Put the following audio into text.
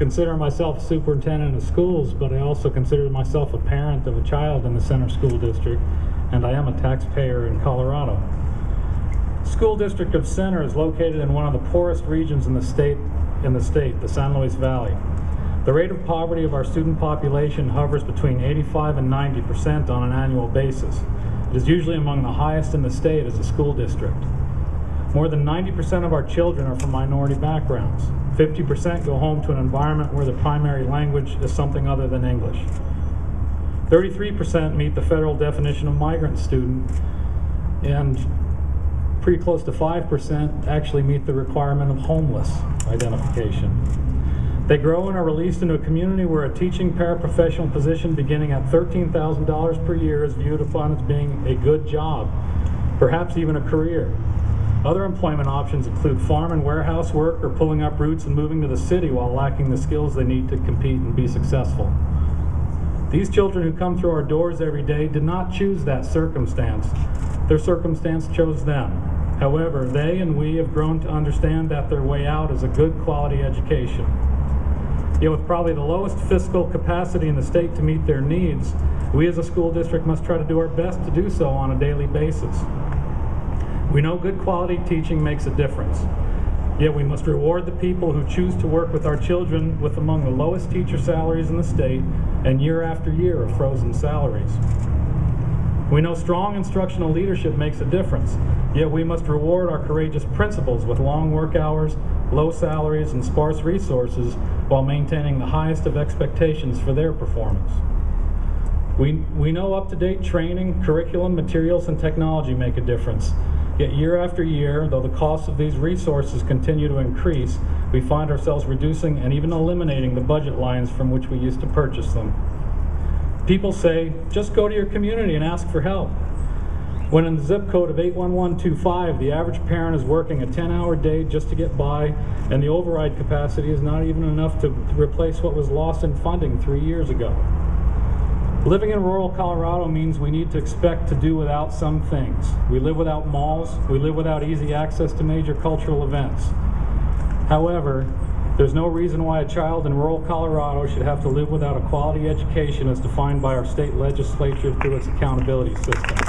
consider myself a superintendent of schools, but I also consider myself a parent of a child in the Center School District, and I am a taxpayer in Colorado. School District of Center is located in one of the poorest regions in the state, the San Luis Valley. The rate of poverty of our student population hovers between 85 and 90% on an annual basis. It is usually among the highest in the state as a school district. More than 90% of our children are from minority backgrounds. 50% go home to an environment where the primary language is something other than English. 33% meet the federal definition of migrant student, and pretty close to 5% actually meet the requirement of homeless identification. They grow and are released into a community where a teaching paraprofessional position beginning at $13,000 per year is viewed upon as being a good job, perhaps even a career. Other employment options include farm and warehouse work or pulling up roots and moving to the city while lacking the skills they need to compete and be successful. These children who come through our doors every day did not choose that circumstance. Their circumstance chose them. However, they and we have grown to understand that their way out is a good quality education. Yet with probably the lowest fiscal capacity in the state to meet their needs, we as a school district must try to do our best to do so on a daily basis. We know good quality teaching makes a difference, yet we must reward the people who choose to work with our children with among the lowest teacher salaries in the state and year after year of frozen salaries. We know strong instructional leadership makes a difference, yet we must reward our courageous principals with long work hours, low salaries, and sparse resources while maintaining the highest of expectations for their performance. We know up-to-date training, curriculum, materials, and technology make a difference. Yet year after year, though the costs of these resources continue to increase, we find ourselves reducing and even eliminating the budget lines from which we used to purchase them. People say, just go to your community and ask for help. When in the zip code of 81125, the average parent is working a 10-hour day just to get by, and the override capacity is not even enough to replace what was lost in funding 3 years ago. Living in rural Colorado means we need to expect to do without some things. We live without malls. We live without easy access to major cultural events. However, there's no reason why a child in rural Colorado should have to live without a quality education as defined by our state legislature through its accountability system.